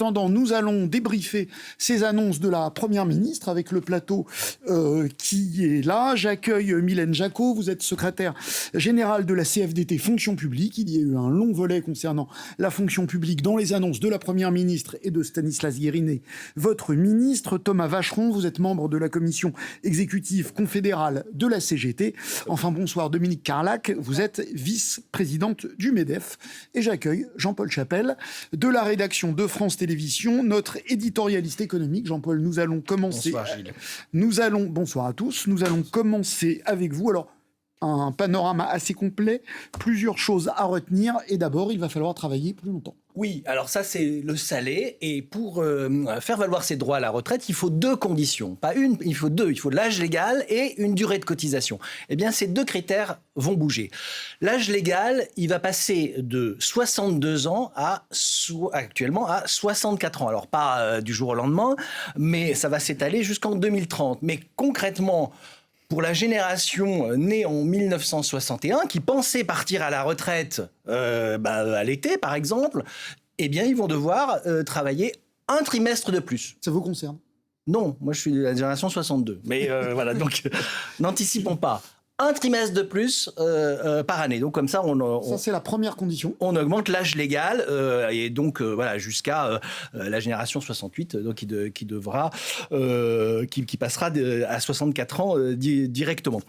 attendant, nous allons débriefer ces annonces de la Première ministre avec le plateau qui est là. J'accueille Mylène Jacot, vous êtes secrétaire générale de la CFDT Fonction publique. Il y a eu un long volet concernant la fonction publique dans les annonces de la Première ministre et de Stanislas Guérini, votre ministre. Thomas Vacheron, vous êtes membre de la commission exécutive confédérale de la CGT. Enfin, bonsoir Dominique Carlac, vous êtes vice-présidente du MEDEF. Et j'accueille Jean-Paul Chapelle de la rédaction de France Télévisions, notre éditorialiste économique. Jean-Paul, nous allons commencer. Bonsoir Gilles. Bonsoir à tous. Nous allons commencer avec vous. Alors, un panorama assez complet, plusieurs choses à retenir. Et d'abord, il va falloir travailler plus longtemps. Oui, alors ça c'est le salé. Et pour faire valoir ses droits à la retraite, il faut deux conditions. Pas une, il faut deux. Il faut l'âge légal et une durée de cotisation. Eh bien, ces deux critères vont bouger. L'âge légal, il va passer de 62 ans actuellement à 64 ans. Alors pas du jour au lendemain, mais ça va s'étaler jusqu'en 2030. Mais concrètement, pour la génération née en 1961, qui pensait partir à la retraite à l'été, par exemple, eh bien, ils vont devoir travailler un trimestre de plus. Ça vous concerne ? Non, moi, je suis de la génération 62. Mais voilà, donc, n'anticipons pas. Un trimestre de plus par année. Donc, comme ça, ça, c'est la première condition. On augmente l'âge légal et donc, voilà, jusqu'à la génération 68, donc qui passera à 64 ans directement.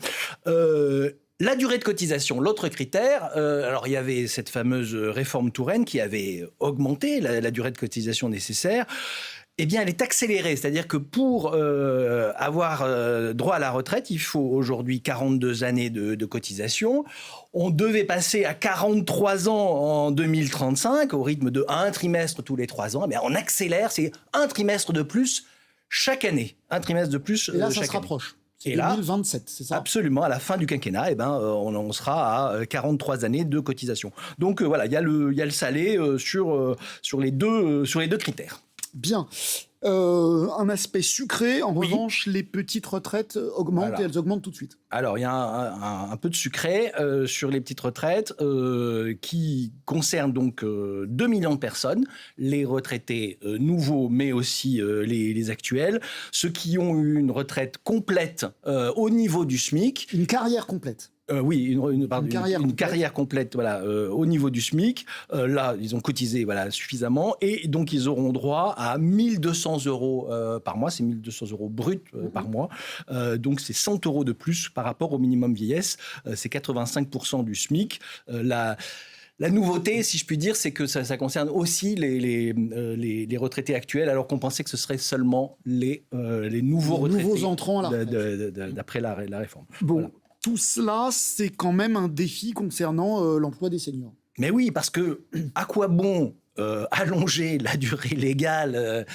La durée de cotisation, l'autre critère, alors il y avait cette fameuse réforme Touraine qui avait augmenté la durée de cotisation nécessaire. Eh bien, elle est accélérée. C'est-à-dire que pour avoir droit à la retraite, il faut aujourd'hui 42 années de cotisation. On devait passer à 43 ans en 2035, au rythme de un trimestre tous les 3 ans. Eh bien, on accélère, c'est un trimestre de plus chaque année. Un trimestre de plus chaque année. Et là, ça se rapproche. C'est 2027, c'est ça ? Absolument, à la fin du quinquennat, on sera à 43 années de cotisation. Donc voilà, il y a le salé sur les deux critères. Bien. Un aspect sucré, en revanche, les petites retraites augmentent et elles augmentent tout de suite. Alors, il y a un peu de sucré sur les petites retraites qui concerne donc 2 millions de personnes, les retraités nouveaux, mais aussi les actuels, ceux qui ont eu une retraite complète au niveau du SMIC. Une carrière complète. Oui, une carrière complète voilà, au niveau du SMIC. Là, ils ont cotisé suffisamment et donc ils auront droit à 1 200 € par mois. C'est 1 200 € brut par mois. Donc, c'est 100 € de plus par rapport au minimum vieillesse. C'est 85% du SMIC. La nouveauté, si je puis dire, c'est que ça concerne aussi les retraités actuels, alors qu'on pensait que ce serait seulement les nouveaux retraités. Nouveaux entrants à la retraite. D'après la réforme. Bon. Voilà. Tout cela, c'est quand même un défi concernant l'emploi des seniors. Mais oui, parce que à quoi bon allonger la durée légale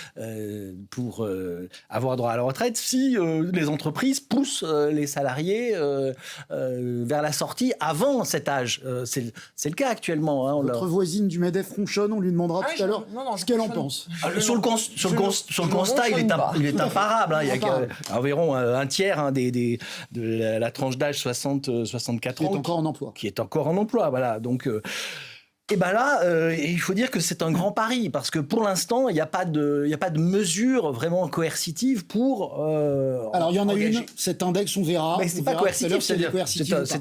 pour avoir droit à la retraite si les entreprises poussent les salariés vers la sortie avant cet âge. C'est le cas actuellement. Hein, Votre voisine du MEDEF ronchonne, on lui demandera tout à l'heure ce qu'elle en pense. Sur le constat, il est imparable. Hein, il y a environ un tiers de la tranche d'âge 60-64 ans qui est encore en emploi. Voilà, donc... Et bien là, il faut dire que c'est un grand pari, parce que pour l'instant, il n'y a pas de mesure vraiment coercitive pour alors, il y en a une, cet index, on verra. Mais c'est pas coercitif,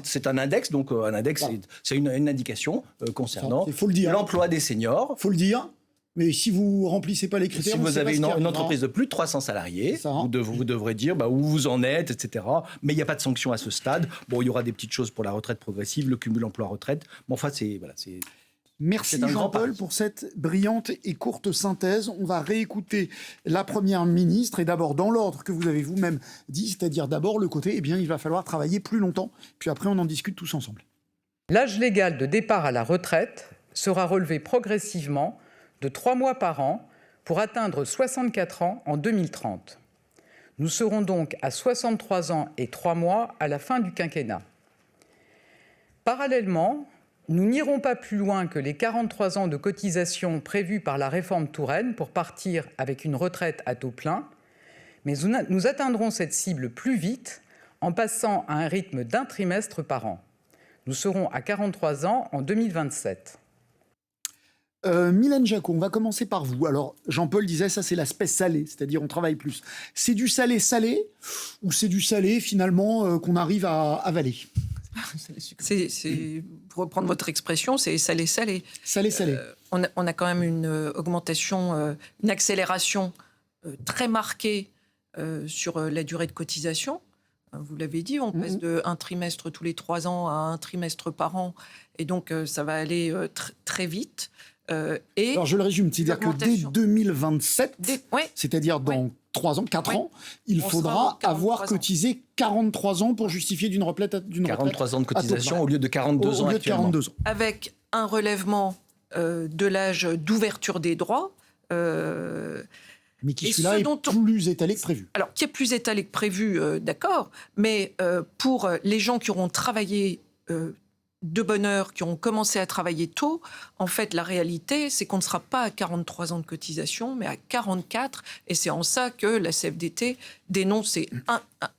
c'est un index, donc un index, c'est une indication concernant l'emploi des seniors. Il faut le dire. Mais si vous remplissez pas les critères... Si vous avez une entreprise de plus de 300 salariés, vous devrez dire où vous en êtes, etc. Mais il n'y a pas de sanction à ce stade. Bon, il y aura des petites choses pour la retraite progressive, le cumul emploi-retraite. Mais enfin, c'est... Merci Jean-Paul pour cette brillante et courte synthèse. On va réécouter la Première ministre et d'abord dans l'ordre que vous avez vous-même dit, c'est-à-dire d'abord le côté, il va falloir travailler plus longtemps, puis après on en discute tous ensemble. L'âge légal de départ à la retraite sera relevé progressivement de 3 mois par an pour atteindre 64 ans en 2030. Nous serons donc à 63 ans et 3 mois à la fin du quinquennat. Parallèlement, nous n'irons pas plus loin que les 43 ans de cotisation prévus par la réforme Touraine pour partir avec une retraite à taux plein, mais nous atteindrons cette cible plus vite en passant à un rythme d'1 trimestre par an. Nous serons à 43 ans en 2027. Mylène Jacot, on va commencer par vous. Alors, Jean-Paul disait, ça c'est l'aspect salé, c'est-à-dire on travaille plus. C'est du salé-salé ou c'est du salé, finalement, qu'on arrive à avaler? Pour reprendre votre expression, c'est salé-salé. Salé-salé. On a quand même une augmentation, une accélération très marquée sur la durée de cotisation. Vous l'avez dit, on passe de un trimestre tous les 3 ans à un trimestre par an. Et donc, ça va aller très vite. Alors, je le résume, c'est-à-dire que dès 2027, c'est-à-dire dans 3 ans, 4 ans, il faudra avoir cotisé 43 ans pour justifier d'une retraite. 43 ans de cotisation au lieu de 42 ans actuellement. Avec un relèvement de l'âge d'ouverture des droits. Mais qui, celui-là, est plus étalé que prévu. Alors, qui est plus étalé que prévu, d'accord. Mais pour les gens qui auront travaillé de bonne heure, qui auront commencé à travailler tôt, en fait, la réalité, c'est qu'on ne sera pas à 43 ans de cotisation, mais à 44. Et c'est en ça que la CFDT dénonce, c'est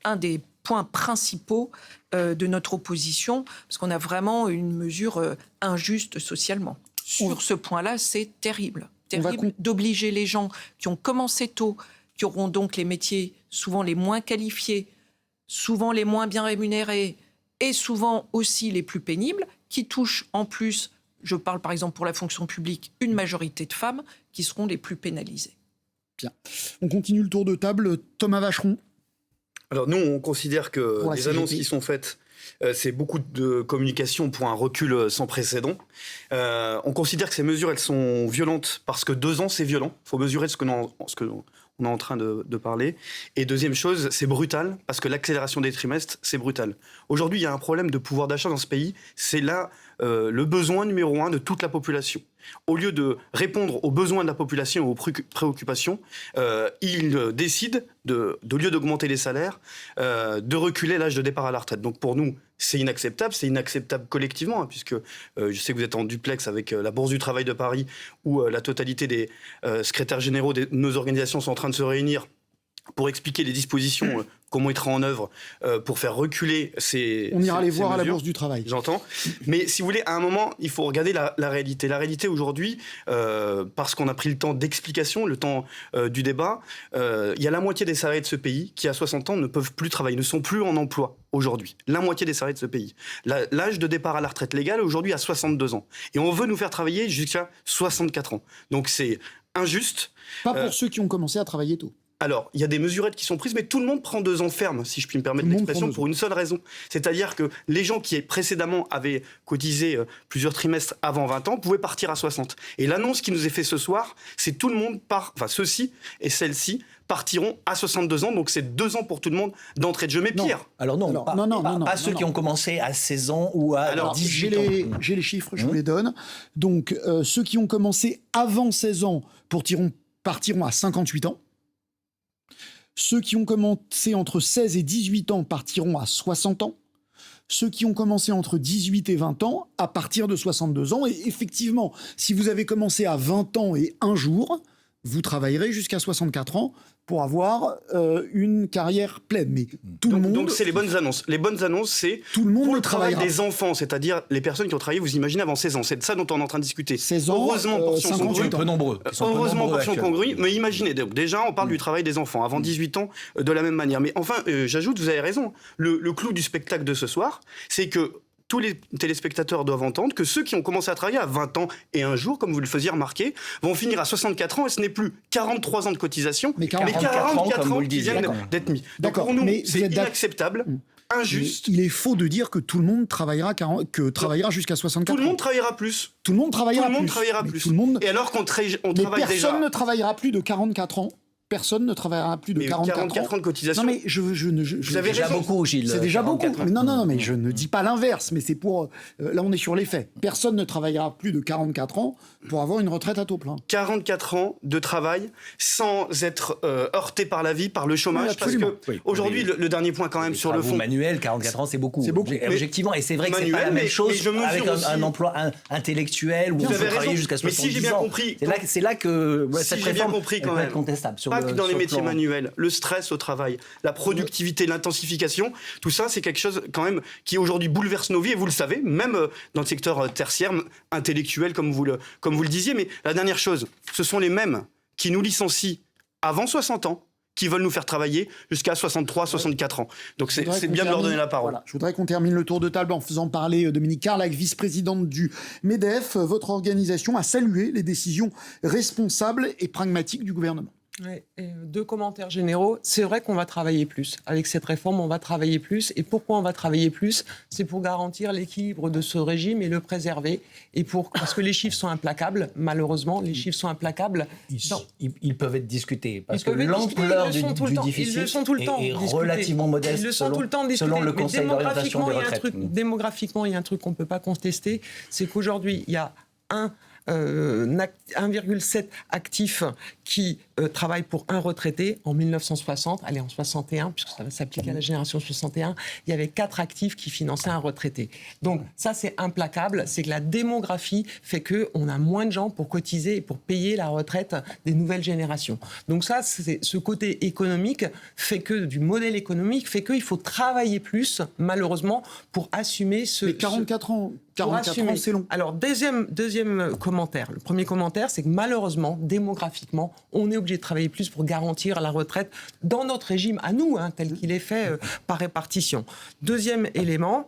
un des points principaux de notre opposition, parce qu'on a vraiment une mesure injuste socialement. Sur ce point-là, c'est terrible. Terrible d'obliger les gens qui ont commencé tôt, qui auront donc les métiers souvent les moins qualifiés, souvent les moins bien rémunérés et souvent aussi les plus pénibles, qui touchent en plus, je parle par exemple pour la fonction publique, une majorité de femmes qui seront les plus pénalisées. Bien. On continue le tour de table. Thomas Vacheron. Alors nous, on considère que les annonces qui sont faites, c'est beaucoup de communication pour un recul sans précédent. On considère que ces mesures, elles sont violentes parce que 2 ans, c'est violent. Il faut mesurer ce qu'on est en train de parler. Et deuxième chose, c'est brutal parce que l'accélération des trimestres, c'est brutal. Aujourd'hui, il y a un problème de pouvoir d'achat dans ce pays. C'est là le besoin numéro 1 de toute la population. Au lieu de répondre aux besoins de la population et aux préoccupations, ils décident, au lieu d'augmenter les salaires, de reculer l'âge de départ à la retraite. Donc pour nous, c'est inacceptable collectivement, hein, puisque je sais que vous êtes en duplex avec la Bourse du Travail de Paris, où la totalité des secrétaires généraux de nos organisations sont en train de se réunir pour expliquer les dispositions qu'on mettra en œuvre pour faire reculer ces On ira les voir mesures. à la Bourse du Travail. J'entends. Mais si vous voulez, à un moment, il faut regarder la réalité. La réalité aujourd'hui, parce qu'on a pris le temps d'explication, le temps du débat, il y a la moitié des salariés de ce pays qui, à 60 ans, ne peuvent plus travailler, ne sont plus en emploi aujourd'hui. La moitié des salariés de ce pays. L'âge de départ à la retraite légale, aujourd'hui, à 62 ans. Et on veut nous faire travailler jusqu'à 64 ans. Donc c'est injuste. Pas pour ceux qui ont commencé à travailler tôt. Alors, il y a des mesurettes qui sont prises, mais tout le monde prend 2 ans ferme, si je puis me permettre l'expression, pour une seule raison. C'est-à-dire que les gens qui précédemment avaient cotisé plusieurs trimestres avant 20 ans pouvaient partir à 60. Et l'annonce qui nous est faite ce soir, c'est tout le monde ceux-ci et celles-ci partiront à 62 ans, donc c'est 2 ans pour tout le monde d'entrée de jeu. Mais pire. Alors non, pas ceux qui ont commencé à 16 ans ou à 18 ans. J'ai les chiffres, je vous les donne. Donc, ceux qui ont commencé avant 16 ans partiront à 58 ans. Ceux qui ont commencé entre 16 et 18 ans partiront à 60 ans. Ceux qui ont commencé entre 18 et 20 ans à partir de 62 ans. Et effectivement, si vous avez commencé à 20 ans et un jour, vous travaillerez jusqu'à 64 ans pour avoir une carrière pleine. Mais tout le monde... Donc c'est les bonnes annonces. Les bonnes annonces, c'est tout le monde pour ne le travail travaillera. des enfants, c'est-à-dire les personnes qui ont travaillé, vous imaginez, avant 16 ans. C'est de ça dont on est en train de discuter. 16 ans, heureusement, portion congrue. Peu nombreux. Heureusement, portion congrue. Mais imaginez, donc, déjà, on parle du travail des enfants avant 18 ans de la même manière. Mais enfin, j'ajoute, vous avez raison. Le clou du spectacle de ce soir, c'est que tous les téléspectateurs doivent entendre que ceux qui ont commencé à travailler à 20 ans et un jour, comme vous le faisiez remarquer, vont finir à 64 ans et ce n'est plus 43 ans de cotisation, mais 44 ans qui viennent d'être mis. Donc pour nous, c'est inacceptable, injuste. Il est faux de dire que tout le monde travaillera jusqu'à 64 ans. Tout le monde travaillera plus. Tout le monde travaillera plus. Et alors qu'on travaille déjà... Personne ne travaillera plus de 44 ans. Personne ne travaillera plus de 44 ans de cotisation. Non mais vous avez déjà beaucoup, Gilles. C'est déjà beaucoup. Mais non, mais je ne dis pas l'inverse. Mais c'est pour là, on est sur les faits. Personne ne travaillera plus de 44 ans pour avoir une retraite à taux plein. 44 ans de travail sans être heurté par la vie, par le chômage. Parce que aujourd'hui, le dernier point quand même sur le fond. Manuel, 44 ans, c'est beaucoup. C'est beaucoup. Objectivement, et c'est vrai que c'est pas la même chose avec un emploi intellectuel où on peut travailler jusqu'à 70 ans. Mais si j'ai bien compris, c'est là que cette réforme est contestable. pas que dans les métiers manuels. Le stress au travail, la productivité, l'intensification, tout ça, c'est quelque chose quand même qui aujourd'hui bouleverse nos vies, et vous le savez, même dans le secteur tertiaire, intellectuel, comme vous le disiez. Mais la dernière chose, ce sont les mêmes qui nous licencient avant 60 ans, qui veulent nous faire travailler jusqu'à 63, 64 ans. Donc c'est bien de leur donner la parole. Voilà. Je voudrais qu'on termine le tour de table en faisant parler Dominique Carlac, vice-présidente du MEDEF. Votre organisation a salué les décisions responsables et pragmatiques du gouvernement. Ouais, et 2 commentaires généraux. C'est vrai qu'on va travailler plus. Avec cette réforme, on va travailler plus. Et pourquoi on va travailler plus ? C'est pour garantir l'équilibre de ce régime et le préserver. Et parce que les chiffres sont implacables, malheureusement. Les chiffres sont implacables. Ils peuvent être discutés. Parce que l'ampleur du déficit est relativement modeste selon le Conseil d'orientation des retraites. Démographiquement, il y a un truc qu'on ne peut pas contester. C'est qu'aujourd'hui, il y a 1,7 actifs qui travaillent pour un retraité. En 1960, allez, en 61, puisque ça va s'appliquer à la génération 61, il y avait 4 actifs qui finançaient un retraité. Donc ça, c'est implacable. C'est que la démographie fait qu'on a moins de gens pour cotiser et pour payer la retraite des nouvelles générations. Donc ça, ce côté économique fait que, du modèle économique, fait qu'il faut travailler plus, malheureusement, pour assumer ce... Mais 44 ans, c'est long. Alors, deuxième commentaire. Le premier commentaire, c'est que malheureusement, démographiquement, on est obligé de travailler plus pour garantir la retraite dans notre régime à nous, tel qu'il est fait par répartition. Deuxième élément,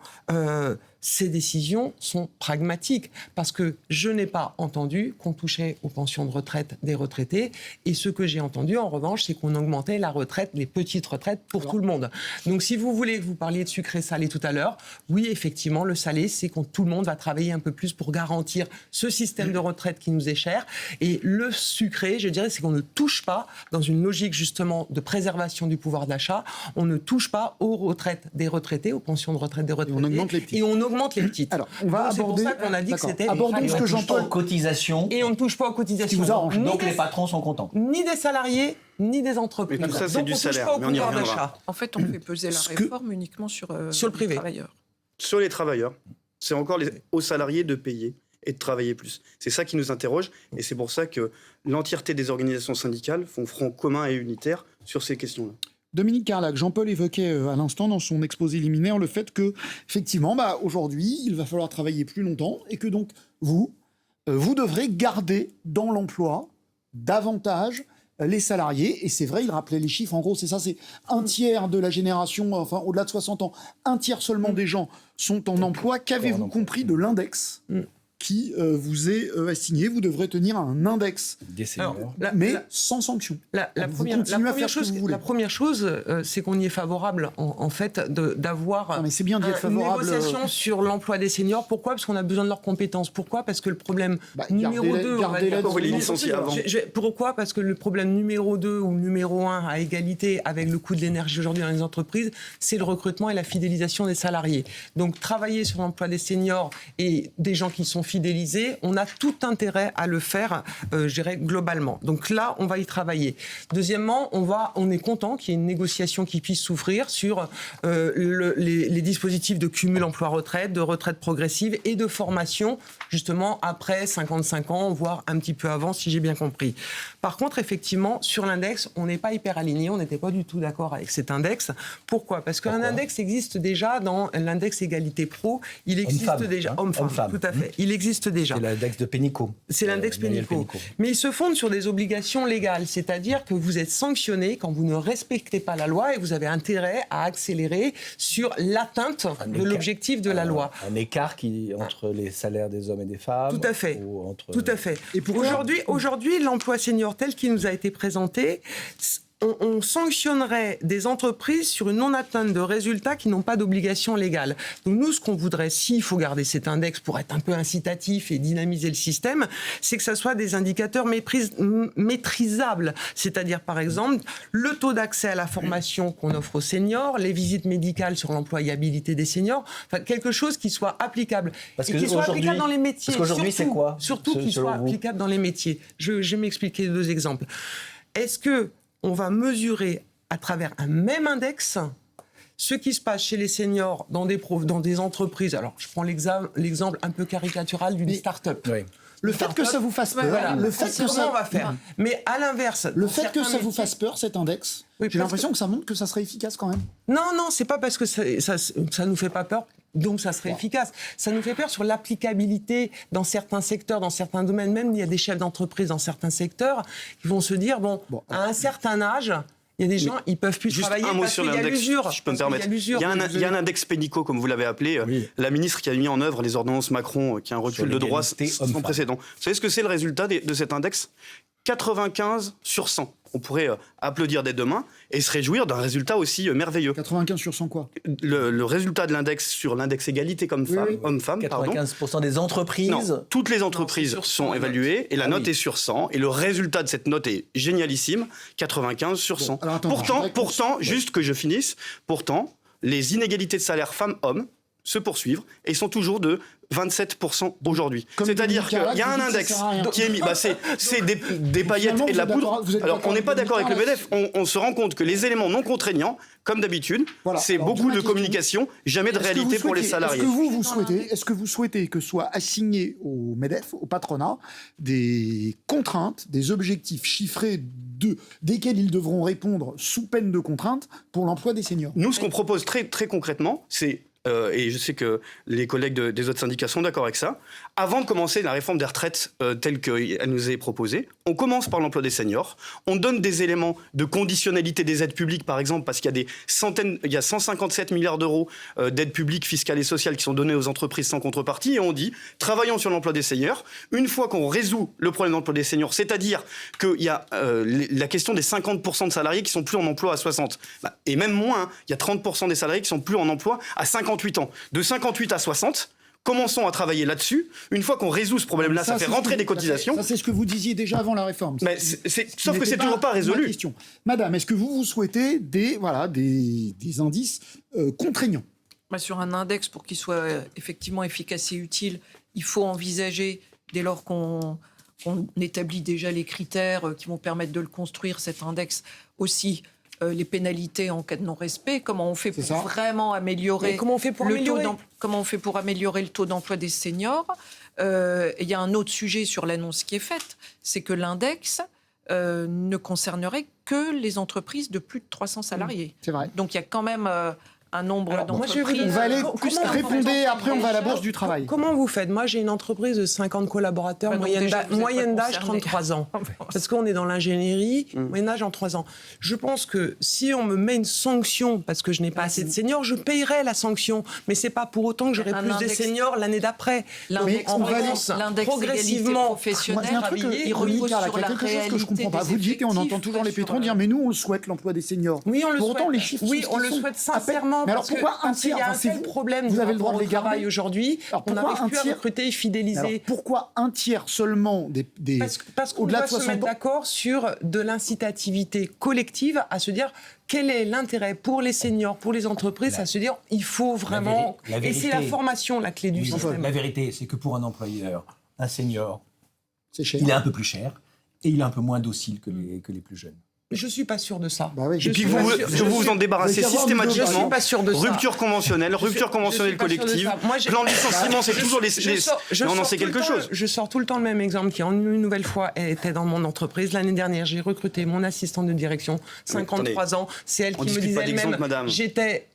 ces décisions sont pragmatiques parce que je n'ai pas entendu qu'on touchait aux pensions de retraite des retraités, et ce que j'ai entendu en revanche, c'est qu'on augmentait la retraite, les petites retraites pour tout le monde. Donc si vous voulez, vous parliez de sucré salé tout à l'heure, oui effectivement le salé c'est quand tout le monde va travailler un peu plus pour garantir ce système de retraite qui nous est cher, et le sucré, je dirais, c'est qu'on ne touche pas, dans une logique justement de préservation du pouvoir d'achat, on ne touche pas aux retraites des retraités, aux pensions de retraite des retraités, et on augmente les petites. Et on augmente les petites. Alors, on va aborder... C'est pour ça qu'on a dit que c'était... Abordons ce que Jean-Paul... cotisations. Et on ne touche pas aux cotisations. Qui vous arrange. Donc les patrons sont contents. Ni des salariés, ni des entreprises. Mais tout ça, c'est donc du salaire. On ne touche pas au mais on y pouvoir reviendra. d'achat. En fait, on fait peser la réforme uniquement sur le privé. Les travailleurs. Sur les travailleurs, c'est encore aux salariés de payer et de travailler plus. C'est ça qui nous interroge, et c'est pour ça que l'entièreté des organisations syndicales font front commun et unitaire sur ces questions-là. Dominique Carlac, Jean-Paul évoquait à l'instant dans son exposé liminaire le fait que, effectivement, aujourd'hui, il va falloir travailler plus longtemps et que donc vous devrez garder dans l'emploi davantage les salariés. Et c'est vrai, il rappelait les chiffres, en gros, c'est ça, c'est un tiers de la génération, enfin au-delà de 60 ans, un tiers seulement des gens sont en emploi. Qu'avez-vous compris de l'index qui vous est assigné? Vous devrez tenir un index, mais sans sanction. La première chose, c'est qu'on y est favorable, en fait, d'avoir mais c'est bien d'y être favorable. Une négociation sur l'emploi des seniors. Pourquoi ? Parce qu'on a besoin de leurs compétences. Pourquoi ? Parce que le problème numéro 2... Pourquoi ? Parce que le problème numéro 2 ou numéro 1 à égalité avec le coût de l'énergie aujourd'hui dans les entreprises, c'est le recrutement et la fidélisation des salariés. Donc, travailler sur l'emploi des seniors et des gens qui sont fidélisés, on a tout intérêt à le faire, je dirais, globalement. Donc là, on va y travailler. Deuxièmement, on est content qu'il y ait une négociation qui puisse s'ouvrir sur les dispositifs de cumul emploi-retraite, de retraite progressive et de formation, justement, après 55 ans, voire un petit peu avant, si j'ai bien compris. Par contre, effectivement, sur l'index, on n'est pas hyper aligné, on n'était pas du tout d'accord avec cet index. Pourquoi ? Parce qu'un index existe déjà dans l'index égalité pro, il existe déjà... Homme-femme, tout à fait. Il existe déjà. C'est l'index de Pénicaud. C'est l'index Pénicaud. Mais il se fonde sur des obligations légales, c'est-à-dire que vous êtes sanctionné quand vous ne respectez pas la loi et vous avez intérêt à accélérer sur l'atteinte de l'objectif de la loi. Un écart entre les salaires des hommes et des femmes. Tout à fait. Tout à fait. Et aujourd'hui, l'emploi senior tel qu'il nous a été présenté, on sanctionnerait des entreprises sur une non-atteinte de résultats qui n'ont pas d'obligation légale. Donc nous, ce qu'on voudrait, s'il faut garder cet index pour être un peu incitatif et dynamiser le système, c'est que ça soit des indicateurs maîtrisables. C'est-à-dire, par exemple, le taux d'accès à la formation qu'on offre aux seniors, les visites médicales sur l'employabilité des seniors, enfin, quelque chose qui soit applicable. Parce et qui soit applicable dans les métiers. Parce qu'aujourd'hui, c'est quoi ? Surtout qui soit applicable dans les métiers. Je vais m'expliquer 2 exemples. Est-ce que on va mesurer à travers un même index ce qui se passe chez les seniors dans des entreprises. Alors, je prends l'exemple un peu caricatural d'une start-up. Oui. Le fait que ça vous fasse peur, Voilà, le fait que ça on va faire. Mais à l'inverse, le fait que ça vous fasse peur, cet index, Oui, j'ai l'impression que ça montre que ça serait efficace quand même. Non, c'est pas parce que ça nous fait pas peur, donc ça serait efficace. Ça nous fait peur sur l'applicabilité dans certains secteurs, dans certains domaines. Même il y a des chefs d'entreprise dans certains secteurs qui vont se dire, à un certain âge, il y a des gens, ils peuvent plus Juste travailler un mot parce sur qu'il y a l'index, l'usure. si je peux me permettre. Il y a un index Pénicaud, comme vous l'avez appelé, la ministre qui a mis en œuvre les ordonnances Macron, qui a un recul de droit sans précédent. Vous savez ce que c'est le résultat de cet index ? 95 sur 100. On pourrait applaudir dès demain et se réjouir d'un résultat aussi merveilleux. 95 sur 100 quoi ? Le résultat de l'index sur l'index égalité comme homme-femme, 95% des entreprises. Non, toutes les entreprises sont évaluées et la note est sur 100 et le résultat de cette note est génialissime, 95 sur 100. Pourtant, juste que je finisse, les inégalités de salaire femmes-hommes se poursuivent et sont toujours de 27% aujourd'hui. C'est-à-dire qu'il y a un index qui est mis... c'est des paillettes et de la poudre. Alors, on n'est pas d'accord avec le MEDEF. On se rend compte que les éléments non contraignants, comme d'habitude, c'est beaucoup de communication, jamais de réalité pour les salariés. Est-ce que vous souhaitez que soient assignés au MEDEF, au patronat, des contraintes, des objectifs chiffrés desquels ils devront répondre sous peine de contraintes pour l'emploi des seniors ? Nous, ce qu'on propose très, très concrètement, c'est et je sais que les collègues des autres syndicats sont d'accord avec ça, avant de commencer la réforme des retraites telle qu'elle nous est proposée, on commence par l'emploi des seniors, on donne des éléments de conditionnalité des aides publiques, par exemple, parce qu'il y a il y a 157 milliards d'euros d'aides publiques fiscales et sociales qui sont données aux entreprises sans contrepartie, et on dit, travaillons sur l'emploi des seniors. Une fois qu'on résout le problème de l'emploi des seniors, c'est-à-dire qu'il y a la question des 50% de salariés qui sont plus en emploi à 60, et même moins, il y a 30% des salariés qui sont plus en emploi à 58 ans. De 58 à 60, commençons à travailler là-dessus. Une fois qu'on résout ce problème-là, ça fait rentrer des cotisations. Ça, c'est ce que vous disiez déjà avant la réforme. Sauf que c'est toujours pas résolu. Madame, est-ce que vous souhaitez des indices contraignants ? Sur un index, pour qu'il soit effectivement efficace et utile, il faut envisager, dès lors qu'on établit déjà les critères qui vont permettre de le construire, cet index aussi, les pénalités en cas de non-respect, comment on fait pour vraiment améliorer comment on fait pour améliorer le taux d'emploi des seniors. Il y a un autre sujet sur l'annonce qui est faite, c'est que l'index ne concernerait que les entreprises de plus de 300 salariés. C'est vrai. Donc il y a quand même un nombre d'entreprises. On va aller répondez, après on va à la Bourse du Travail. Comment vous faites ? Moi, j'ai une entreprise de 50 collaborateurs, moyenne d'âge 33 ans. Parce qu'on est dans l'ingénierie, moyenne âge en 3 ans. Je pense que si on me met une sanction parce que je n'ai pas assez de seniors, je payerai la sanction. Mais c'est pas pour autant que j'aurai plus de seniors l'année d'après. L'index progressivement professionnel, il repose sur la réalité. Que je comprends pas. Vous dites et on entend toujours les patrons dire mais nous on le souhaite l'emploi des seniors. Oui, on le souhaite. Pourtant les chiffres on le souhaite sincèrement. Mais alors pourquoi un tiers ? Il y a un tel problème. Vous avez le droit de les garder aujourd'hui. On n'arrive plus à recruter et fidéliser. Alors pourquoi un tiers seulement des parce qu'on au-delà doit de 60 se mettre ans d'accord sur de l'incitativité collective à se dire quel est l'intérêt pour les seniors, pour les entreprises, à se dire il faut vraiment... Et c'est la formation la clé du système. La vérité, c'est que pour un employeur, un senior, c'est cher. Il est un peu plus cher et il est un peu moins docile que les plus jeunes. Je ne suis pas sûr de ça. Et puis vous en débarrassez systématiquement. Je suis pas sûr de ça. Rupture conventionnelle collective. Plan de licenciement, c'est toujours les... On en sait quelque chose. Je sors tout le temps le même exemple qui, une nouvelle fois, était dans mon entreprise. L'année dernière, j'ai recruté mon assistante de direction, 53 ans. C'est elle qui me disait elle-même,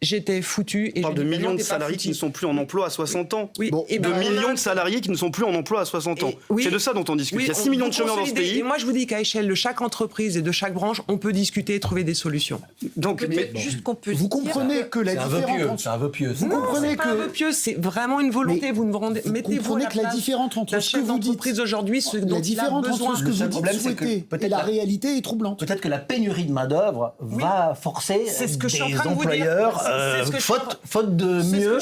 j'étais foutue. On parle de millions de salariés qui ne sont plus en emploi à 60 ans. De millions de salariés qui ne sont plus en emploi à 60 ans. C'est de ça dont on discute. Il y a 6 millions de chômeurs dans ce pays. Et moi, je vous dis qu'à échelle de chaque entreprise et de chaque branche, on peut discuter et trouver des solutions. Donc, vous comprenez que la différence... C'est un vœu pieux. Vous comprenez que... C'est pas un vœu pieux, c'est vraiment une volonté. Vous mettez-vous à la place entre ce que vous dites aujourd'hui, ce dont il a besoin. Ce que vous dites souhaiter et la réalité est troublante. Peut-être que la pénurie de main-d'œuvre va forcer des employeurs, faute de mieux,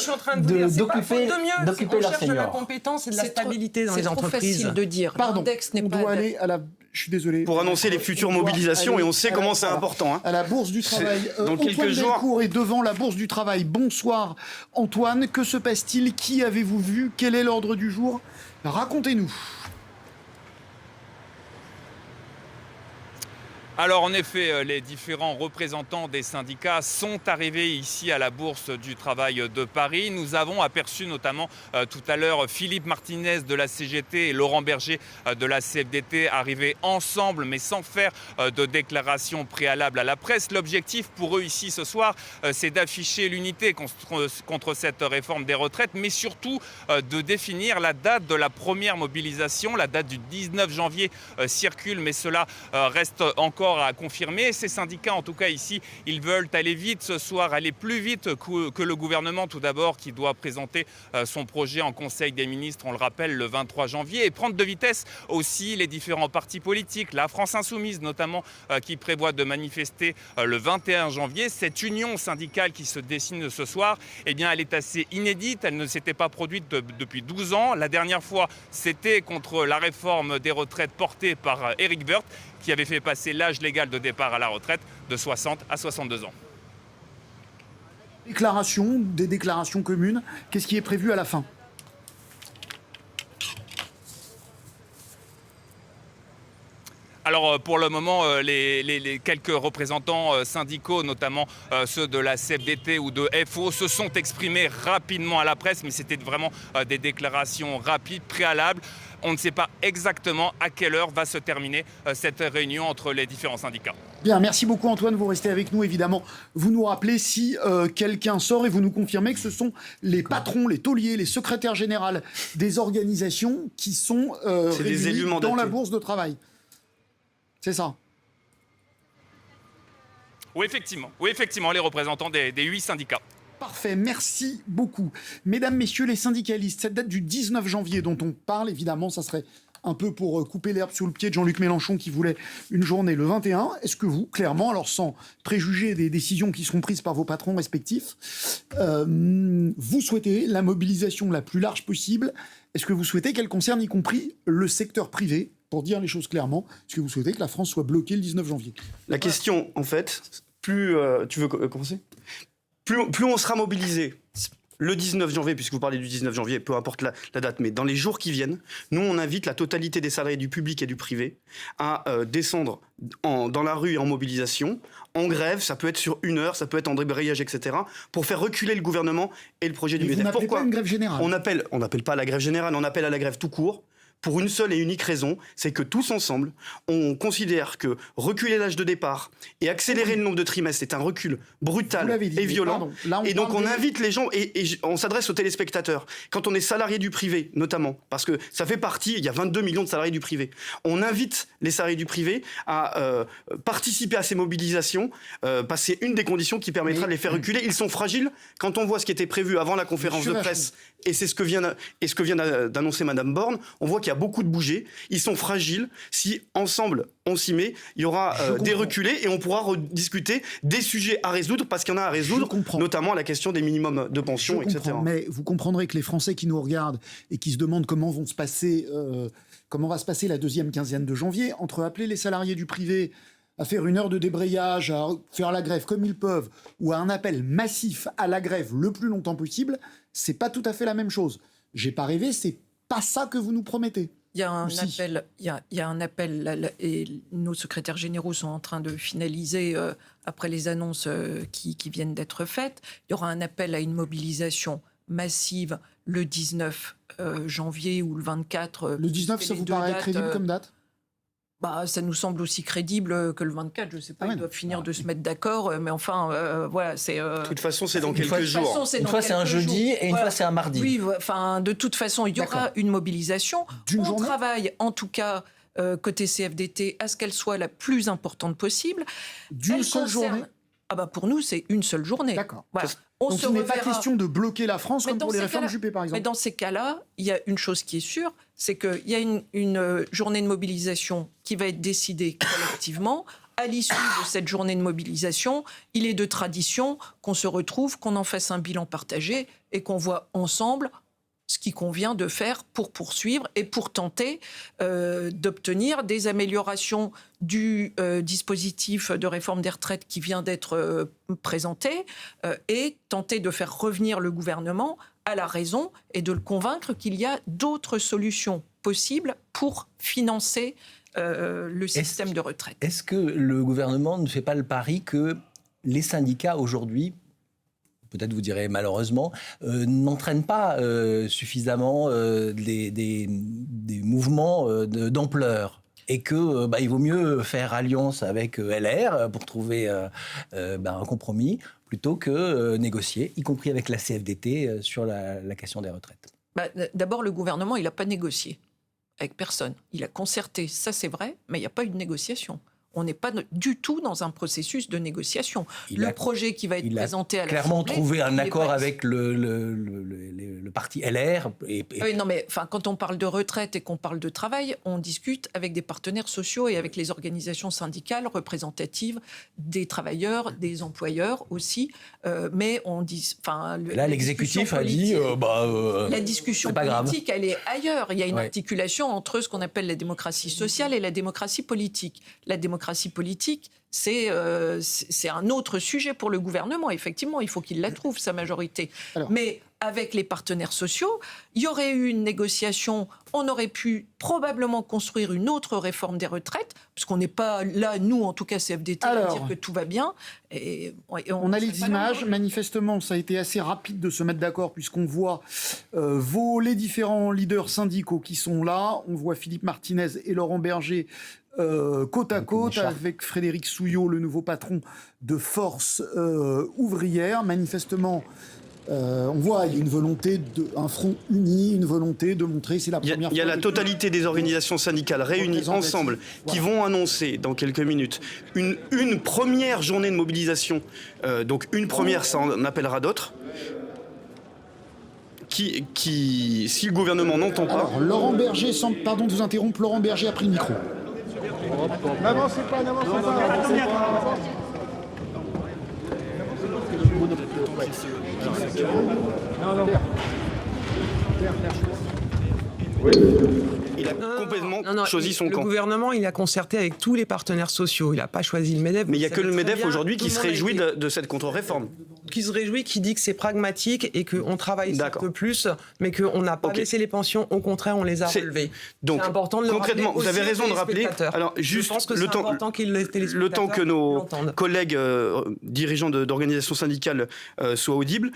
d'occuper leurs seniors. De la compétence et de la stabilité dans les entreprises. C'est trop facile de dire. Pardon, on doit aller à la... Je suis désolé. Pour annoncer les futures mobilisations, et on sait comment c'est important. À la Bourse du Travail. Dans quelques jours. Delcourt est devant la Bourse du Travail. Bonsoir Antoine, que se passe-t-il ? Qui avez-vous vu ? Quel est l'ordre du jour ? Racontez-nous. Alors en effet, les différents représentants des syndicats sont arrivés ici à la Bourse du Travail de Paris. Nous avons aperçu notamment tout à l'heure Philippe Martinez de la CGT et Laurent Berger de la CFDT arriver ensemble mais sans faire de déclaration préalable à la presse. L'objectif pour eux ici ce soir, c'est d'afficher l'unité contre cette réforme des retraites, mais surtout de définir la date de la première mobilisation. La date du 19 janvier circule, mais cela reste encore à confirmer. Ces syndicats, en tout cas ici, ils veulent aller vite ce soir, aller plus vite que le gouvernement, tout d'abord, qui doit présenter son projet en Conseil des ministres, on le rappelle, le 23 janvier, et prendre de vitesse aussi les différents partis politiques, la France Insoumise notamment, qui prévoit de manifester le 21 janvier. Cette union syndicale qui se dessine ce soir, eh bien, elle est assez inédite, elle ne s'était pas produite depuis 12 ans. La dernière fois, c'était contre la réforme des retraites portée par Éric Woerth, qui avait fait passer l'âge légal de départ à la retraite de 60 à 62 ans. Des déclarations communes, qu'est-ce qui est prévu à la fin ? Alors pour le moment, les quelques représentants syndicaux, notamment ceux de la CFDT ou de FO, se sont exprimés rapidement à la presse, mais c'était vraiment des déclarations rapides, préalables. On ne sait pas exactement à quelle heure va se terminer cette réunion entre les différents syndicats. Bien, merci beaucoup Antoine, vous restez avec nous évidemment. Vous nous rappelez si quelqu'un sort et vous nous confirmez que ce sont les patrons, les tauliers, les secrétaires généraux des organisations qui sont réunis dans la Bourse de Travail. C'est ça. Oui, effectivement, les représentants des 8 syndicats. Parfait, merci beaucoup. Mesdames, messieurs les syndicalistes, cette date du 19 janvier dont on parle, évidemment, ça serait un peu pour couper l'herbe sous le pied de Jean-Luc Mélenchon qui voulait une journée le 21. Est-ce que vous, clairement, alors sans préjuger des décisions qui seront prises par vos patrons respectifs, vous souhaitez la mobilisation la plus large possible ? Est-ce que vous souhaitez qu'elle concerne y compris le secteur privé ? Pour dire les choses clairement, est-ce que vous souhaitez que la France soit bloquée le 19 janvier ? La question, en fait, plus... tu veux commencer ? Plus on sera mobilisé le 19 janvier, puisque vous parlez du 19 janvier, peu importe la date, mais dans les jours qui viennent, nous, on invite la totalité des salariés du public et du privé à descendre dans la rue et en mobilisation, en grève, ça peut être sur 1 heure, ça peut être en débrayage, etc., pour faire reculer le gouvernement et le projet du MEDEF. Vous n'appelez pas une grève générale ? On n'appelle pas à la grève générale, on appelle à la grève tout court. Pour une seule et unique raison, c'est que tous ensemble, on considère que reculer l'âge de départ et accélérer le nombre de trimestres, c'est un recul brutal et violent. Et donc on invite les gens, et on s'adresse aux téléspectateurs, quand on est salarié du privé notamment, parce que ça fait partie, il y a 22 millions de salariés du privé, on invite les salariés du privé à participer à ces mobilisations, parce que c'est une des conditions qui permettra de les faire reculer. Ils sont fragiles, quand on voit ce qui était prévu avant la conférence de presse, et c'est ce que vient d'annoncer Madame Borne, on voit qu'il y a beaucoup de bougés, ils sont fragiles. Si ensemble on s'y met, il y aura des reculés et on pourra rediscuter des sujets à résoudre, parce qu'il y en a à résoudre, notamment la question des minimums de pension, etc. Mais vous comprendrez que les Français qui nous regardent et qui se demandent comment va se passer la deuxième quinzaine de janvier, entre appeler les salariés du privé à faire 1 heure de débrayage, à faire la grève comme ils peuvent, ou à un appel massif à la grève le plus longtemps possible, c'est pas tout à fait la même chose. J'ai pas rêvé, c'est pas ça que vous nous promettez. Il y a un appel, et nos secrétaires généraux sont en train de finaliser, après les annonces qui viennent d'être faites, il y aura un appel à une mobilisation massive le 19 janvier ou le 24. Le 19, ça vous paraît crédible comme date ? Ça nous semble aussi crédible que le 24. Je ne sais pas, ils doivent finir de se mettre d'accord, mais enfin, voilà, c'est... De toute façon, c'est dans quelques jours. Une fois, c'est un jeudi et une fois, c'est un mardi. Oui, enfin, de toute façon, il y aura une mobilisation. On travaille, en tout cas, côté CFDT, à ce qu'elle soit la plus importante possible. D'une seule journée ? Pour nous, c'est une seule journée. D'accord. Voilà. Donc il n'est pas question de bloquer la France comme pour les réformes Juppé, par exemple. Mais dans ces cas-là, il y a une chose qui est sûre, c'est qu'il y a une journée de mobilisation qui va être décidée collectivement. À l'issue de cette journée de mobilisation, il est de tradition qu'on se retrouve, qu'on en fasse un bilan partagé et qu'on voit ensemble ce qui convient de faire pour poursuivre et pour tenter d'obtenir des améliorations du dispositif de réforme des retraites qui vient d'être présenté et tenter de faire revenir le gouvernement à la raison et de le convaincre qu'il y a d'autres solutions possibles pour financer le système de retraite. Est-ce que le gouvernement ne fait pas le pari que les syndicats aujourd'hui, peut-être vous direz malheureusement, n'entraînent pas suffisamment des mouvements d'ampleur et que il vaut mieux faire alliance avec LR pour trouver un compromis plutôt que négocier, y compris avec la CFDT sur la question des retraites? D'abord, le gouvernement, il n'a pas négocié avec personne. Il a concerté, ça c'est vrai, mais il n'y a pas eu de négociation. On n'est pas du tout dans un processus de négociation. Le projet qui va être présenté à l'Assemblée... Il a clairement trouvé un accord avec le parti LR. Oui, non, mais quand on parle de retraite et qu'on parle de travail, on discute avec des partenaires sociaux et avec les organisations syndicales représentatives des travailleurs, des employeurs aussi. Mais on dit... Là, l'exécutif a dit... la discussion politique, elle est ailleurs. Il y a une articulation entre ce qu'on appelle la démocratie sociale et la démocratie politique. La démocratie politique, c'est un autre sujet pour le gouvernement. Effectivement, il faut qu'il la trouve, sa majorité. Mais avec les partenaires sociaux, il y aurait eu une négociation, on aurait pu probablement construire une autre réforme des retraites, parce qu'on n'est pas là, nous, en tout cas CFDT, à dire que tout va bien. On a les images, manifestement, ça a été assez rapide de se mettre d'accord, puisqu'on voit les différents leaders syndicaux qui sont là. On voit Philippe Martinez et Laurent Berger côte à côte avec Frédéric Souillot, le nouveau patron de Force ouvrière. Manifestement, on voit il y a une volonté, un front uni, une volonté de montrer, c'est la première fois. Il y a la totalité des organisations syndicales réunies ensemble qui vont annoncer dans quelques minutes une première journée de mobilisation. Donc une première, ça en appellera d'autres. Si le gouvernement n'entend pas... Alors, Laurent Berger, pardon de vous interrompre, Laurent Berger a pris le micro. N'avancez pas. Il a complètement choisi son camp. Le gouvernement, il a concerté avec tous les partenaires sociaux. Il n'a pas choisi le MEDEF. Mais il n'y a que le MEDEF aujourd'hui qui se réjouit de cette contre-réforme. Qui se réjouit, qui dit que c'est pragmatique et qu'on travaille un peu plus, mais qu'on n'a pas baissé les pensions. Au contraire, on les a relevées. Donc, c'est important de le concrètement, vous avez raison de rappeler. Alors, juste le temps que nos collègues dirigeants d'organisations syndicales soient audibles,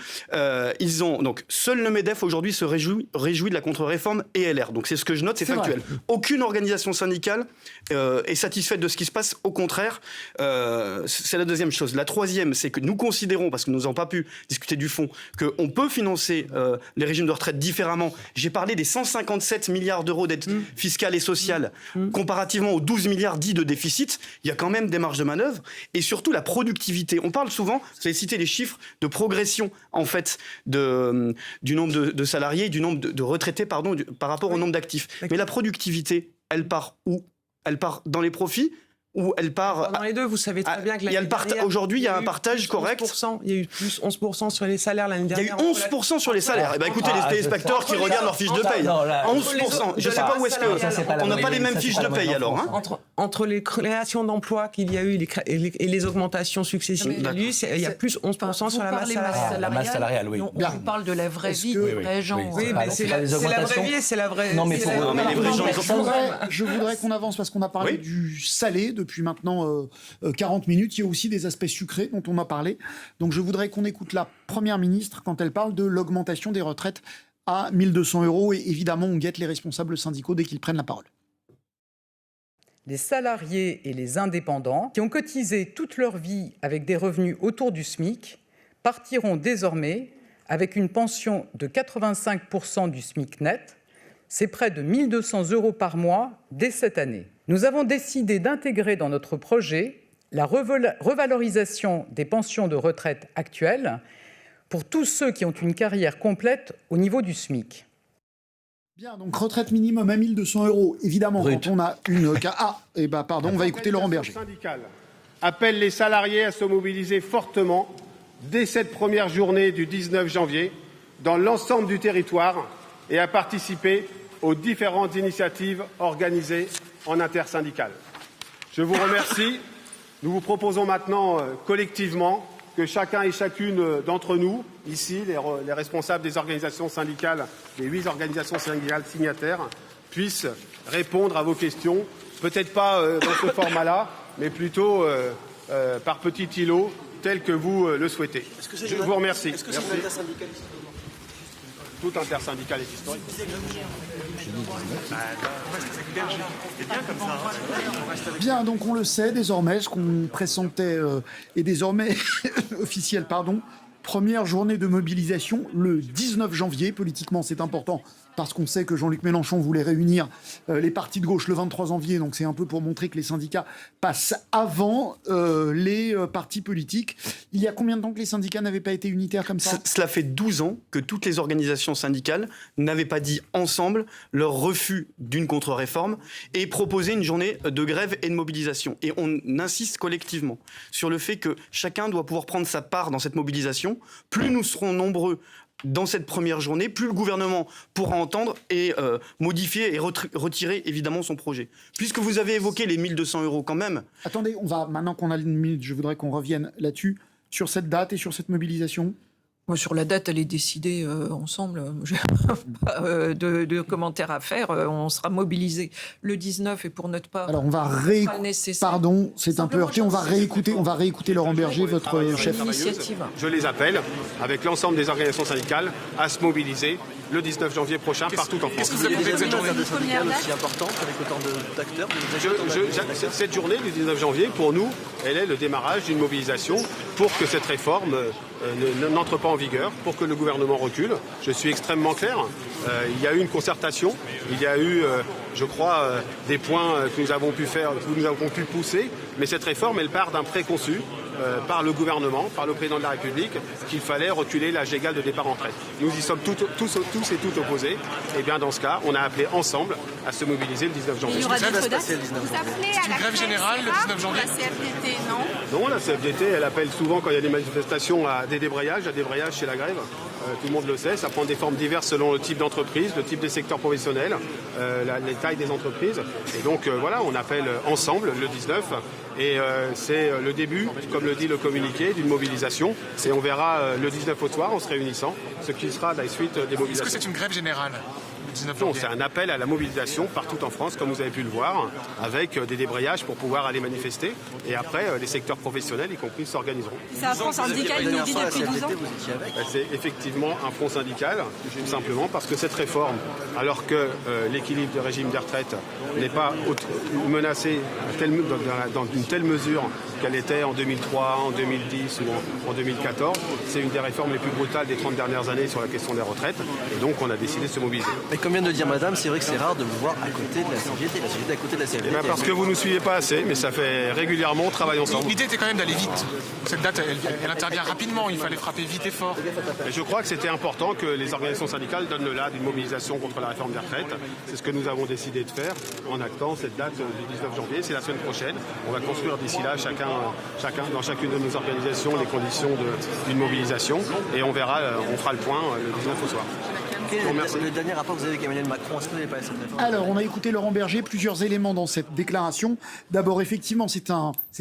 ils ont donc seul le MEDEF aujourd'hui se réjouit de la contre-réforme et LR. Donc c'est ce que je note, c'est factuel. Aucune organisation syndicale est satisfaite de ce qui se passe. Au contraire, c'est la deuxième chose. La troisième, c'est que nous considérons, parce que nous n'avons pas pu discuter du fond, qu'on peut financer les régimes de retraite différemment. J'ai parlé des 157 milliards d'euros d'aide fiscale et sociale, comparativement aux 12 milliards dits de déficit. Il y a quand même des marges de manœuvre. Et surtout, la productivité. On parle souvent, vous avez cité les chiffres de progression, en fait, du nombre de salariés, du nombre de retraités, par rapport au nombre d'actifs. Mais la productivité, elle part où? Elle part dans les profits ou elle part... Dans les deux, vous savez très bien que aujourd'hui, il y a un partage correct. Il y a eu plus 11% sur les salaires l'année dernière. Il y a eu 11% sur les salaires. Eh ben, écoutez, les téléspectateurs qui regardent leurs fiches de paye. 11%. Je ne sais pas où est-ce que... On n'a pas les mêmes fiches de paye, alors. Entre les créations d'emplois qu'il y a eu et les augmentations successives, il y a plus 11% sur la masse salariale. La masse salariale, oui. On parle de la vraie vie des vrais gens. Oui, mais c'est la vraie vie et c'est la vraie... Non, mais les vrais gens... Je voudrais qu'on avance parce qu'on a parlé du salé depuis maintenant 40 minutes. Il y a aussi des aspects sucrés dont on a parlé. Donc je voudrais qu'on écoute la Première ministre quand elle parle de l'augmentation des retraites à 1 200 €. Et évidemment, on guette les responsables syndicaux dès qu'ils prennent la parole. Les salariés et les indépendants qui ont cotisé toute leur vie avec des revenus autour du SMIC partiront désormais avec une pension de 85% du SMIC net. C'est près de 1 200 € par mois dès cette année. Nous avons décidé d'intégrer dans notre projet la revalorisation des pensions de retraite actuelles pour tous ceux qui ont une carrière complète au niveau du SMIC. Bien, donc retraite minimum à 1 200 €. Évidemment, quand on a une... on va écouter Laurent Berger. La syndicale appelle les salariés à se mobiliser fortement dès cette première journée du 19 janvier dans l'ensemble du territoire et à participer aux différentes initiatives organisées en intersyndicale. Je vous remercie. Nous vous proposons maintenant collectivement que chacun et chacune d'entre nous, ici, les responsables des organisations syndicales, les 8 organisations syndicales signataires, puissent répondre à vos questions peut-être pas dans ce format-là, mais plutôt par petits îlots, tel que vous le souhaitez. Je vous remercie. Est-ce que c'est une intersyndicale historique ? Tout intersyndical est historique. Bien, donc on le sait désormais, ce qu'on pressentait est désormais officiel, pardon. Première journée de mobilisation le 19 janvier. Politiquement, c'est important parce qu'on sait que Jean-Luc Mélenchon voulait réunir les partis de gauche le 23 janvier. Donc c'est un peu pour montrer que les syndicats passent avant les partis politiques. Il y a combien de temps que les syndicats n'avaient pas été unitaires comme ça ? Cela fait 12 ans que toutes les organisations syndicales n'avaient pas dit ensemble leur refus d'une contre-réforme et proposé une journée de grève et de mobilisation. Et on insiste collectivement sur le fait que chacun doit pouvoir prendre sa part dans cette mobilisation. Plus nous serons nombreux dans cette première journée, plus le gouvernement pourra entendre et modifier et retirer évidemment son projet. Puisque vous avez évoqué les 1 200 € quand même. Attendez, maintenant qu'on a une minute, je voudrais qu'on revienne là-dessus, sur cette date et sur cette mobilisation. Moi, sur la date, elle est décidée ensemble. Je n'ai pas de commentaires à faire. On sera mobilisés le 19 et pour notre part. Alors on va réécouter. Pardon, c'est un peu heurté. On va réécouter Laurent Berger, votre chef. Je les appelle, avec l'ensemble des organisations syndicales, à se mobiliser le 19 janvier prochain partout en France. Est-ce que vous avez déjà cette journée syndicale aussi importante avec autant d'acteurs ? Cette journée du 19 janvier, pour nous, elle est le démarrage d'une mobilisation pour que cette réforme n'entre pas en vigueur, pour que le gouvernement recule. Je suis extrêmement clair. Il y a eu une concertation, il y a eu, je crois, des points que nous avons pu faire, que nous avons pu pousser, mais cette réforme, elle part d'un préconçu par le gouvernement, par le président de la République, qu'il fallait reculer l'âge légal de départ en retraite. Nous y sommes tous et toutes opposés. Et bien dans ce cas, on a appelé ensemble à se mobiliser le 19 janvier. Il y aura d'autres dates. C'est une grève générale le 19 janvier. La CFDT, non ? Non, la CFDT, elle appelle souvent quand il y a des manifestations à des débrayages chez la grève. Tout le monde le sait, ça prend des formes diverses selon le type d'entreprise, le type des secteurs professionnels, les tailles des entreprises. Et donc voilà, on appelle ensemble le 19. Et c'est le début, comme le dit le communiqué, d'une mobilisation. Et on verra le 19 au soir en se réunissant, ce qui sera la suite des mobilisations. Est-ce que c'est une grève générale ? Non, c'est un appel à la mobilisation partout en France, comme vous avez pu le voir, avec des débrayages pour pouvoir aller manifester. Et après, les secteurs professionnels, y compris, s'organiseront. C'est un front syndical, il nous dit depuis 12 ans. C'est effectivement un front syndical, tout simplement parce que cette réforme, alors que l'équilibre du régime des retraites n'est pas menacé dans une telle mesure qu'elle était en 2003, en 2010 ou en 2014, c'est une des réformes les plus brutales des 30 dernières années sur la question des retraites. Et donc, on a décidé de se mobiliser. Et comme vient de le dire madame, c'est vrai que c'est rare de vous voir à côté de la CGT, la CGT à côté de la CFDT. Parce que vous ne nous suivez pas assez, mais ça fait régulièrement, on travaille ensemble. L'idée était quand même d'aller vite. Cette date, elle intervient rapidement, il fallait frapper vite et fort. Et je crois que c'était important que les organisations syndicales donnent le là d'une mobilisation contre la réforme des retraites. C'est ce que nous avons décidé de faire en actant cette date du 19 janvier, c'est la semaine prochaine. On va construire d'ici là, chacun dans chacune de nos organisations, les conditions d'une mobilisation. Et on verra, on fera le point le 19 au soir. Quel est le dernier rapport que vous avez avec Emmanuel Macron ? Est-ce que vous n'avez pas cette réforme ? Alors, on a écouté Laurent Berger, plusieurs éléments dans cette déclaration. D'abord, effectivement, c'est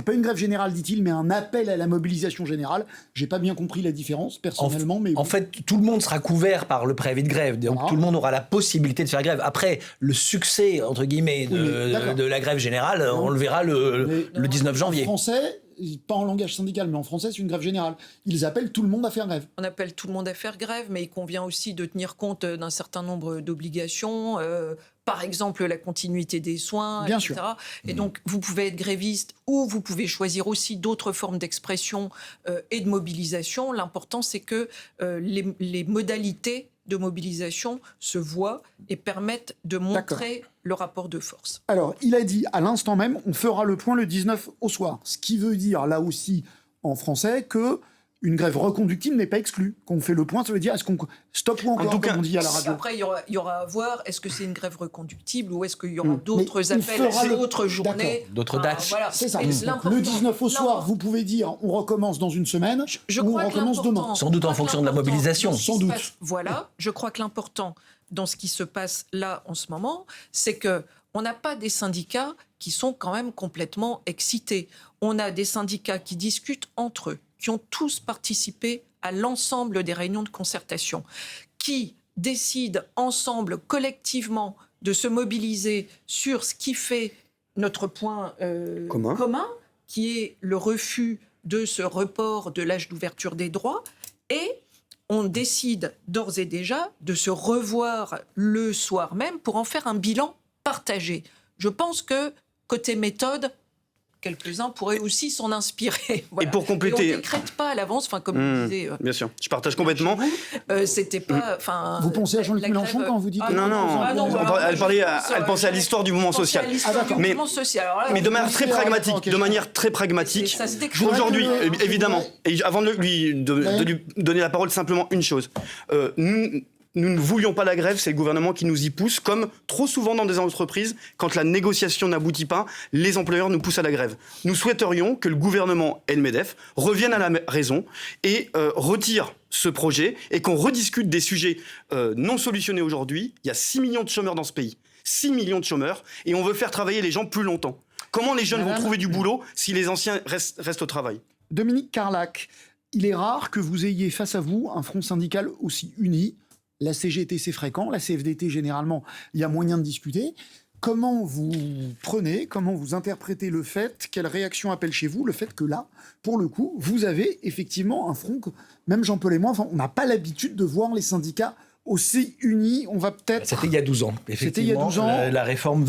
pas une grève générale, dit-il, mais un appel à la mobilisation générale. J'ai pas bien compris la différence, personnellement. En fait, tout le monde sera couvert par le préavis de grève. Donc, tout le monde aura la possibilité de faire grève. Après, le succès, entre guillemets, de la grève générale, on le verra le 19 janvier. En français, pas en langage syndical, mais en français, c'est une grève générale. Ils appellent tout le monde à faire grève. On appelle tout le monde à faire grève, mais il convient aussi de tenir compte d'un certain nombre d'obligations, par exemple la continuité des soins, Bien etc. sûr. Et donc, vous pouvez être gréviste ou vous pouvez choisir aussi d'autres formes d'expression et de mobilisation. L'important, c'est que les modalités de mobilisation se voient et permettent de montrer le rapport de force. Alors, il a dit à l'instant même, on fera le point le 19 au soir. Ce qui veut dire, là aussi, en français, que une grève reconductible n'est pas exclue. Quand on fait le point, ça veut dire est-ce qu'on stoppe ou encore, comme on dit à la radio. Après, il y aura à voir, est-ce que c'est une grève reconductible ou est-ce qu'il y aura d'autres appels à d'autres journées, d'autres dates. Voilà. C'est ça. Le 19 au soir, vous pouvez dire on recommence dans une semaine ou on recommence demain. Sans doute en fonction de la mobilisation. Sans doute. Voilà. Je crois que l'important dans ce qui se passe là en ce moment, c'est que on n'a pas des syndicats qui sont quand même complètement excités. On a des syndicats qui discutent entre eux, qui ont tous participé à l'ensemble des réunions de concertation, qui décident ensemble, collectivement, de se mobiliser sur ce qui fait notre point commun, qui est le refus de ce report de l'âge d'ouverture des droits, et on décide d'ores et déjà de se revoir le soir même pour en faire un bilan partagé. Je pense que, côté méthode, quelques-uns pourraient aussi s'en inspirer. Voilà. Et pour compléter... Et on ne décrète pas à l'avance, comme je disais... bien sûr, je partage complètement. C'était pas... Vous pensez à Jean-Luc Mélenchon quand vous dites... Elle pensait à l'histoire du mouvement social. Mais de manière très pragmatique, aujourd'hui, évidemment, et avant de lui donner la parole, simplement une chose. Nous ne voulions pas la grève, c'est le gouvernement qui nous y pousse, comme trop souvent dans des entreprises, quand la négociation n'aboutit pas, les employeurs nous poussent à la grève. Nous souhaiterions que le gouvernement et le MEDEF reviennent à la raison et retirent ce projet et qu'on rediscute des sujets non solutionnés aujourd'hui. Il y a 6 millions de chômeurs dans ce pays. 6 millions de chômeurs, et on veut faire travailler les gens plus longtemps. Comment les jeunes vont trouver du boulot si les anciens restent au travail ? Dominique Carlac, il est rare que vous ayez face à vous un front syndical aussi uni. La CGT, c'est fréquent. La CFDT, généralement, il y a moyen de discuter. Comment vous interprétez le fait, quelle réaction appelle chez vous le fait que là, pour le coup, vous avez effectivement un front que même Jean-Paul et moi, on n'a pas l'habitude de voir les syndicats aussi unis. On va peut-être... C'était il y a 12 ans. C'était il y a 12 ans. La réforme